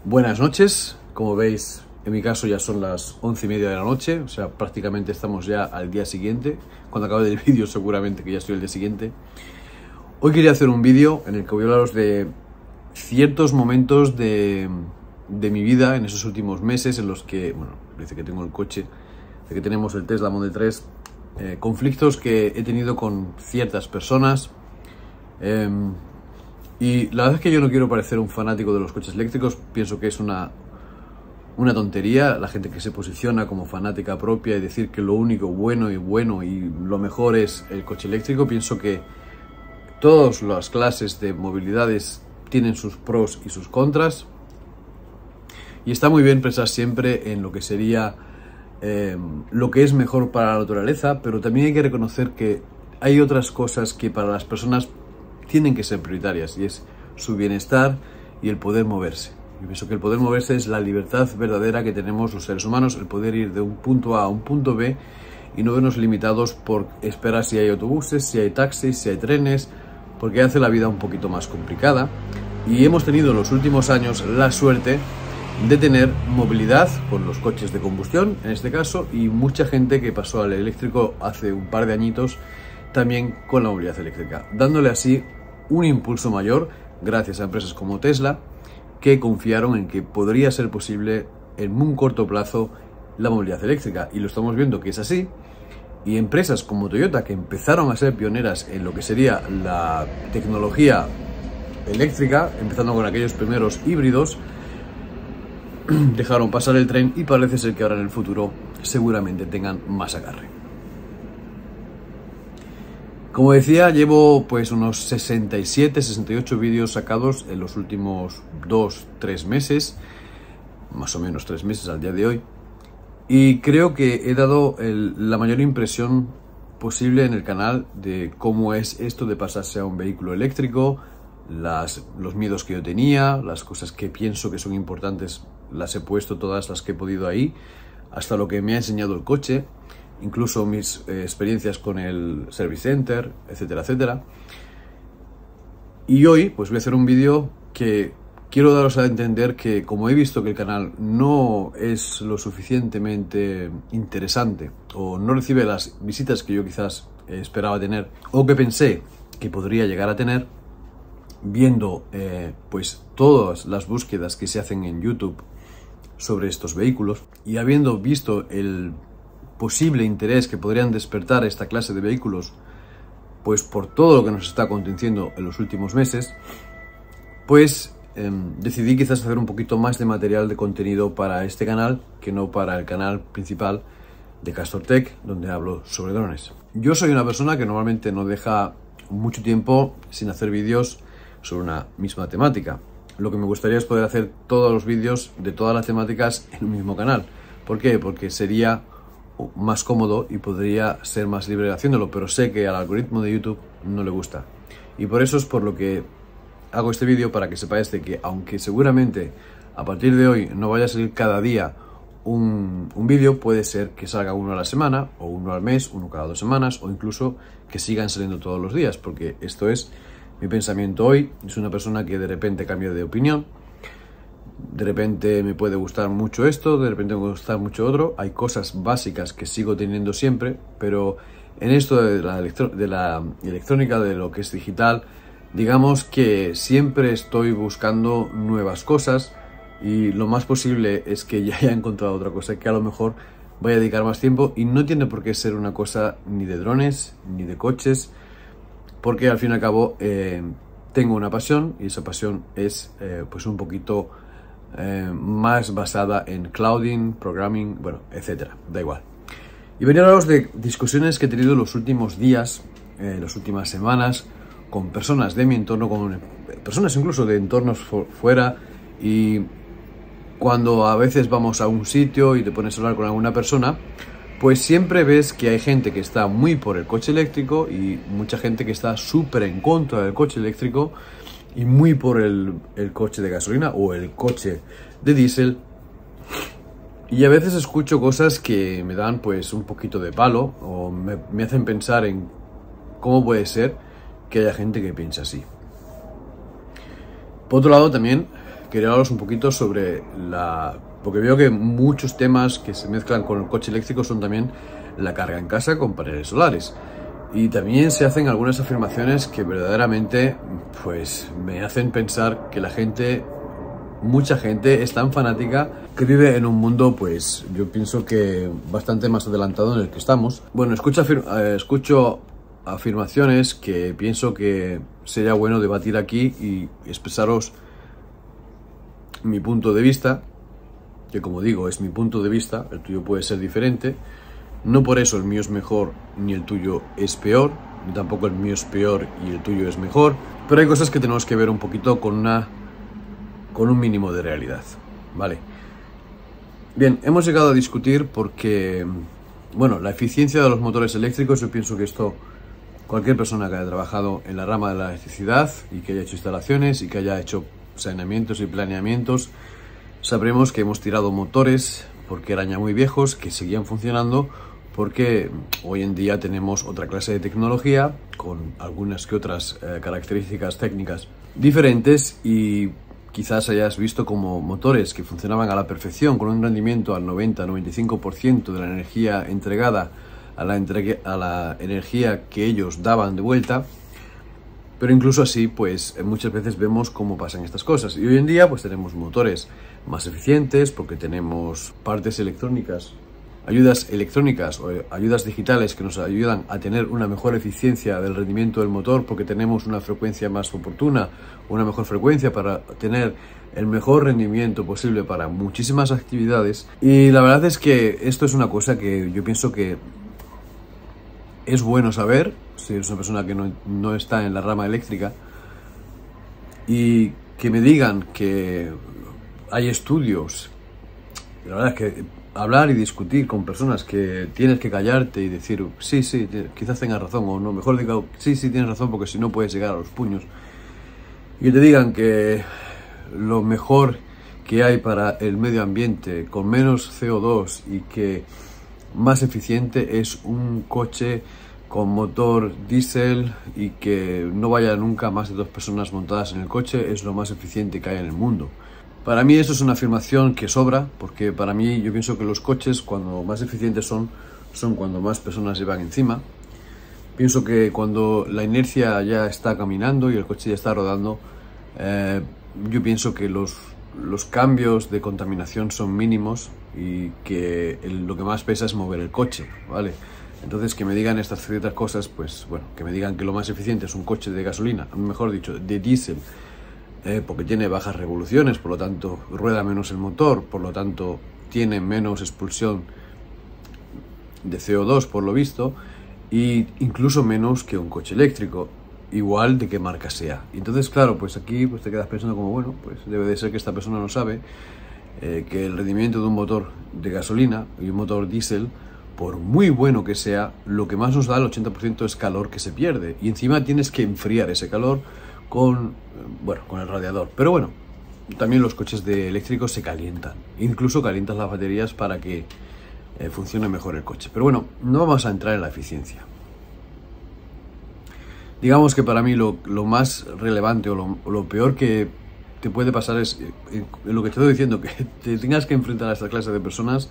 Buenas noches, como veis, en mi caso ya son las 11:30 de la noche, o sea, prácticamente estamos ya al día siguiente. Cuando acabe el vídeo seguramente que ya estoy el día siguiente. Hoy quería hacer un vídeo en el que voy a hablaros de ciertos momentos de mi vida en esos últimos meses en los que, bueno, dice que tengo el coche, de que tenemos el Tesla Model 3, conflictos que he tenido con ciertas personas. Y la verdad es que yo no quiero parecer un fanático de los coches eléctricos, pienso que es una tontería la gente que se posiciona como fanática propia y decir que lo único bueno y lo mejor es el coche eléctrico. Pienso que todas las clases de movilidades tienen sus pros y sus contras, y está muy bien pensar siempre en lo que sería lo que es mejor para la naturaleza, pero también hay que reconocer que hay otras cosas que para las personas tienen que ser prioritarias, y es su bienestar y el poder moverse. Yo pienso que el poder moverse es la libertad verdadera que tenemos los seres humanos, el poder ir de un punto A a un punto B y no vernos limitados por esperar si hay autobuses, si hay taxis, si hay trenes, porque hace la vida un poquito más complicada. Y hemos tenido en los últimos años la suerte de tener movilidad con los coches de combustión, en este caso, y mucha gente que pasó al eléctrico hace un par de añitos también con la movilidad eléctrica, dándole así un impulso mayor gracias a empresas como Tesla, que confiaron en que podría ser posible en un corto plazo la movilidad eléctrica, y lo estamos viendo que es así. Y empresas como Toyota, que empezaron a ser pioneras en lo que sería la tecnología eléctrica, empezando con aquellos primeros híbridos, dejaron pasar el tren y parece ser que ahora en el futuro seguramente tengan más agarre. Como decía, llevo pues unos 68 vídeos sacados en los últimos 2-3 meses, más o menos 3 meses al día de hoy, y creo que he dado la mayor impresión posible en el canal de cómo es esto de pasarse a un vehículo eléctrico, los miedos que yo tenía, las cosas que pienso que son importantes, las he puesto todas las que he podido ahí, hasta lo que me ha enseñado el coche, incluso mis experiencias con el Service Center, etcétera, etcétera. Y hoy pues voy a hacer un vídeo que quiero daros a entender que, como he visto que el canal no es lo suficientemente interesante o no recibe las visitas que yo quizás esperaba tener o que pensé que podría llegar a tener, viendo pues todas las búsquedas que se hacen en YouTube sobre estos vehículos, y habiendo visto el posible interés que podrían despertar esta clase de vehículos, pues por todo lo que nos está aconteciendo en los últimos meses, pues decidí quizás hacer un poquito más de material de contenido para este canal que no para el canal principal de Castor Tech, donde hablo sobre drones. Yo soy una persona que normalmente no deja mucho tiempo sin hacer vídeos sobre una misma temática. Lo que me gustaría es poder hacer todos los vídeos de todas las temáticas en un mismo canal. ¿Por qué? Porque sería más cómodo y podría ser más libre haciéndolo, pero sé que al algoritmo de YouTube no le gusta, y por eso es por lo que hago este vídeo, para que sepáis de que aunque seguramente a partir de hoy no vaya a salir cada día un vídeo, puede ser que salga uno a la semana, o uno al mes, uno cada 2 semanas, o incluso que sigan saliendo todos los días, porque esto es mi pensamiento hoy. Es una persona que de repente cambia de opinión, de repente me puede gustar mucho esto, de repente me puede gustar mucho otro. Hay cosas básicas que sigo teniendo siempre, pero en esto de la electrónica, de lo que es digital, digamos que siempre estoy buscando nuevas cosas, y lo más posible es que ya haya encontrado otra cosa que a lo mejor voy a dedicar más tiempo, y no tiene por qué ser una cosa ni de drones ni de coches, porque al fin y al cabo tengo una pasión, y esa pasión es pues un poquito más basada en clouding, programming, bueno, etcétera, da igual. Y venía a hablaros de discusiones que he tenido en los últimos días, las últimas semanas, con personas de mi entorno, con personas incluso de entornos fuera. Y cuando a veces vamos a un sitio y te pones a hablar con alguna persona, pues siempre ves que hay gente que está muy por el coche eléctrico y mucha gente que está súper en contra del coche eléctrico y muy por el coche de gasolina o el coche de diésel. Y a veces escucho cosas que me dan pues un poquito de palo, o me hacen pensar en cómo puede ser que haya gente que piensa así. Por otro lado, también quería hablaros un poquito sobre porque veo que muchos temas que se mezclan con el coche eléctrico son también la carga en casa con paneles solares. Y también se hacen algunas afirmaciones que verdaderamente pues me hacen pensar que mucha gente es tan fanática que vive en un mundo, pues yo pienso que bastante más adelantado en el que estamos. Bueno, escucho afirmaciones que pienso que sería bueno debatir aquí y expresaros mi punto de vista, que como digo es mi punto de vista, el tuyo puede ser diferente. No por eso el mío es mejor ni el tuyo es peor, ni tampoco el mío es peor y el tuyo es mejor, pero hay cosas que tenemos que ver un poquito con un mínimo de realidad, ¿vale? Bien, hemos llegado a discutir porque, bueno, la eficiencia de los motores eléctricos, yo pienso que esto, cualquier persona que haya trabajado en la rama de la electricidad y que haya hecho instalaciones y que haya hecho saneamientos y planeamientos, sabremos que hemos tirado motores porque eran ya muy viejos, que seguían funcionando, porque hoy en día tenemos otra clase de tecnología con algunas que otras características técnicas diferentes, y quizás hayas visto como motores que funcionaban a la perfección con un rendimiento al 90-95% de la energía entregada a la energía que ellos daban de vuelta. Pero incluso así, pues muchas veces vemos cómo pasan estas cosas. Y hoy en día pues tenemos motores más eficientes porque tenemos partes electrónicas, ayudas electrónicas o ayudas digitales que nos ayudan a tener una mejor eficiencia del rendimiento del motor, porque tenemos una frecuencia más oportuna, una mejor frecuencia para tener el mejor rendimiento posible para muchísimas actividades. Y la verdad es que esto es una cosa que yo pienso que es bueno saber si eres una persona que no está en la rama eléctrica, y que me digan que hay estudios. La verdad es que hablar y discutir con personas que tienes que callarte y decir sí, quizás tengas razón, o no, mejor digo sí, tienes razón, porque si no puedes llegar a los puños, y que te digan que lo mejor que hay para el medio ambiente con menos CO2 y que más eficiente es un coche con motor diésel y que no vaya nunca más de 2 personas montadas en el coche, es lo más eficiente que hay en el mundo. Para mí eso es una afirmación que sobra, porque para mí yo pienso que los coches cuando más eficientes son cuando más personas llevan encima. Pienso que cuando la inercia ya está caminando y el coche ya está rodando, yo pienso que los cambios de contaminación son mínimos y que lo que más pesa es mover el coche, ¿vale? Entonces, que me digan estas ciertas cosas, pues bueno, que me digan que lo más eficiente es un coche de gasolina, mejor dicho, de diésel, porque tiene bajas revoluciones, por lo tanto rueda menos el motor, por lo tanto tiene menos expulsión de CO2 por lo visto, e incluso menos que un coche eléctrico, igual de qué marca sea. Entonces, claro, pues aquí pues te quedas pensando como, bueno, pues debe de ser que esta persona no sabe que el rendimiento de un motor de gasolina y un motor diésel, por muy bueno que sea, lo que más nos da el 80% es calor que se pierde, y encima tienes que enfriar ese calor con el radiador. Pero bueno, también los coches eléctricos se calientan, incluso calientas las baterías para que funcione mejor el coche. Pero bueno, no vamos a entrar en la eficiencia. Digamos que para mí lo más relevante o lo peor que te puede pasar es lo que te estoy diciendo, que te tengas que enfrentar a esta clase de personas,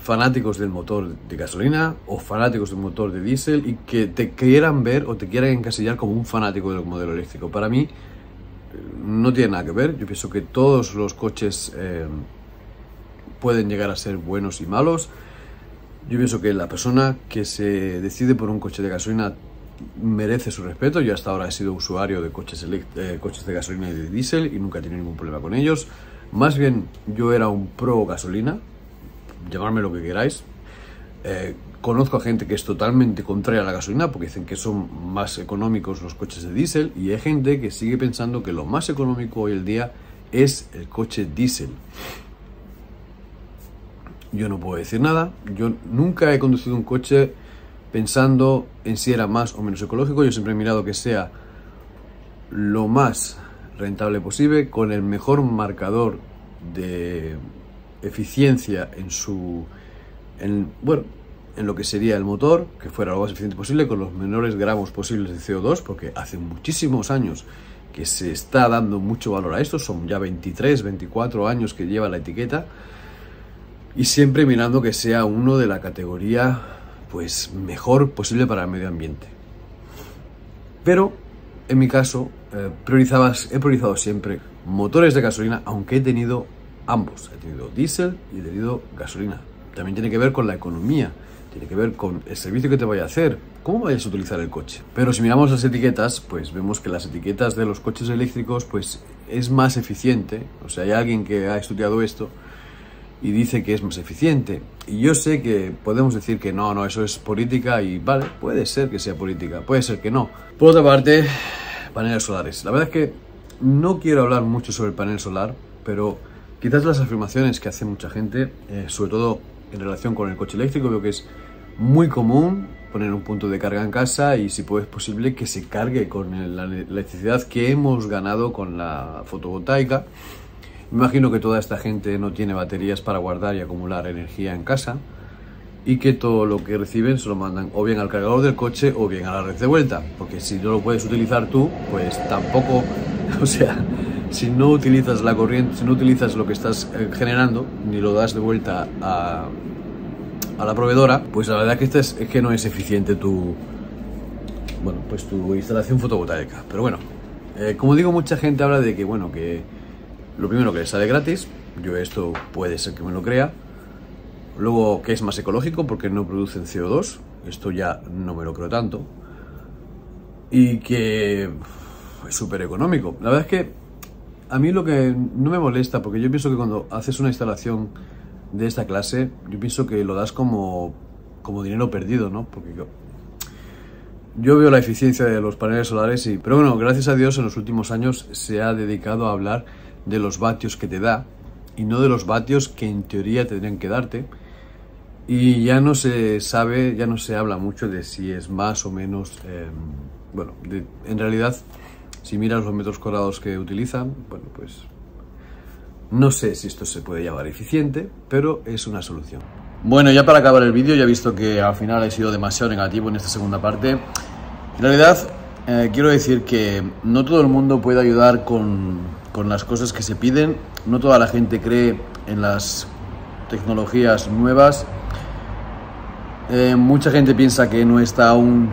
fanáticos del motor de gasolina o fanáticos del motor de diésel, y que te quieran ver o te quieran encasillar como un fanático del modelo eléctrico. Para mí no tiene nada que ver. Yo pienso que todos los coches pueden llegar a ser buenos y malos. Yo pienso que la persona que se decide por un coche de gasolina merece su respeto. Yo hasta ahora he sido usuario de coches de gasolina y de diésel y nunca he tenido ningún problema con ellos. Más bien yo era un pro gasolina, llamarme lo que queráis. Conozco a gente que es totalmente contraria a la gasolina porque dicen que son más económicos los coches de diésel, y hay gente que sigue pensando que lo más económico hoy en día es el coche diésel. Yo no puedo decir nada. Yo nunca he conducido un coche pensando en si era más o menos ecológico. Yo siempre he mirado que sea lo más rentable posible, con el mejor marcador de eficiencia en lo que sería el motor, que fuera lo más eficiente posible, con los menores gramos posibles de CO2, porque hace muchísimos años que se está dando mucho valor a esto. Son ya 23, 24 años que lleva la etiqueta, y siempre mirando que sea uno de la categoría pues mejor posible para el medio ambiente. Pero en mi caso he priorizado siempre motores de gasolina, aunque he tenido ambos. He tenido diésel y he tenido gasolina. También tiene que ver con la economía, tiene que ver con el servicio que te vaya a hacer, cómo vayas a utilizar el coche. Pero si miramos las etiquetas, pues vemos que las etiquetas de los coches eléctricos pues es más eficiente. O sea, hay alguien que ha estudiado esto y dice que es más eficiente. Y yo sé que podemos decir que no, eso es política, y vale, puede ser que sea política, puede ser que no. Por otra parte, paneles solares. La verdad es que no quiero hablar mucho sobre el panel solar, pero quizás las afirmaciones que hace mucha gente, sobre todo en relación con el coche eléctrico, veo que es muy común poner un punto de carga en casa y, si es posible, que se cargue con la electricidad que hemos ganado con la fotovoltaica. Me imagino que toda esta gente no tiene baterías para guardar y acumular energía en casa, y que todo lo que reciben se lo mandan o bien al cargador del coche o bien a la red de vuelta, porque si no lo puedes utilizar tú, pues tampoco, o sea, si no utilizas la corriente, si no utilizas lo que estás generando, ni lo das de vuelta a la proveedora, pues la verdad que es que no es eficiente tu instalación fotovoltaica. Pero bueno, como digo, mucha gente habla de que, bueno, que lo primero, que les sale gratis. Yo esto puede ser que me lo crea. Luego, que es más ecológico porque no producen CO2. Esto ya no me lo creo tanto. Y que es súper económico. La verdad es que a mí lo que no me molesta, porque yo pienso que cuando haces una instalación de esta clase, yo pienso que lo das como dinero perdido, ¿no? Porque yo veo la eficiencia de los paneles solares, pero bueno, gracias a Dios en los últimos años se ha dedicado a hablar de los vatios que te da y no de los vatios que en teoría tendrían que darte, y ya no se sabe, ya no se habla mucho de si es más o menos, en realidad, si miras los metros cuadrados que utilizan, bueno, pues no sé si esto se puede llamar eficiente, pero es una solución. Bueno, ya para acabar el vídeo, ya he visto que al final he sido demasiado negativo en esta segunda parte. En realidad, quiero decir que no todo el mundo puede ayudar con las cosas que se piden. No toda la gente cree en las tecnologías nuevas. Mucha gente piensa que no está aún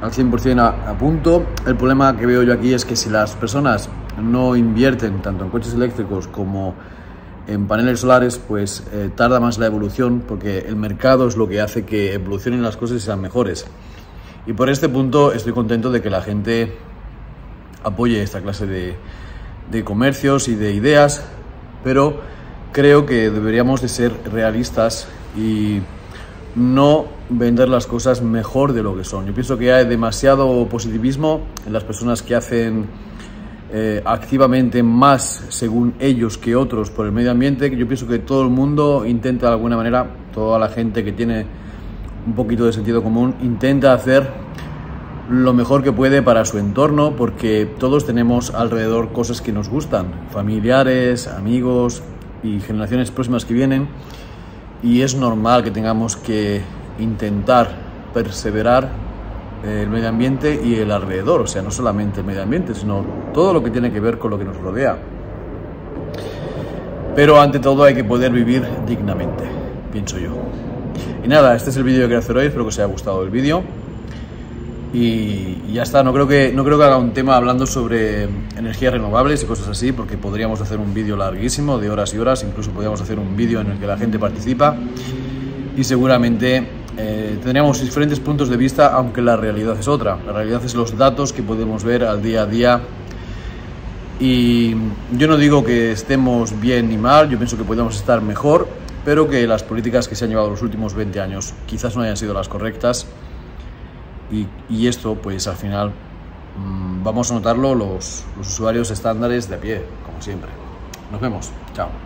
al 100% a punto. El problema que veo yo aquí es que si las personas no invierten tanto en coches eléctricos como en paneles solares, pues tarda más la evolución, porque el mercado es lo que hace que evolucionen las cosas y sean mejores. Y por este punto estoy contento de que la gente apoye esta clase de comercios y de ideas, pero creo que deberíamos de ser realistas y no vender las cosas mejor de lo que son. Yo pienso que hay demasiado positivismo en las personas que hacen activamente más según ellos que otros por el medio ambiente. Yo pienso que todo el mundo intenta de alguna manera, toda la gente que tiene un poquito de sentido común, intenta hacer lo mejor que puede para su entorno, porque todos tenemos alrededor cosas que nos gustan, familiares, amigos y generaciones próximas que vienen, y es normal que tengamos que intentar perseverar el medio ambiente y el alrededor, o sea, no solamente el medio ambiente, sino todo lo que tiene que ver con lo que nos rodea. Pero ante todo hay que poder vivir dignamente, pienso yo. Y nada, este es el vídeo que quería hacer hoy, espero que os haya gustado el vídeo. Y ya está, no creo que haga un tema hablando sobre energías renovables y cosas así, porque podríamos hacer un vídeo larguísimo, de horas y horas, incluso podríamos hacer un vídeo en el que la gente participa, y seguramente tendríamos diferentes puntos de vista, aunque la realidad es otra. La realidad es los datos que podemos ver al día a día, y yo no digo que estemos bien ni mal, yo pienso que podemos estar mejor, pero que las políticas que se han llevado los últimos 20 años quizás no hayan sido las correctas. Y esto, pues al final, vamos a notarlo los usuarios estándares de a pie, como siempre. Nos vemos. Chao.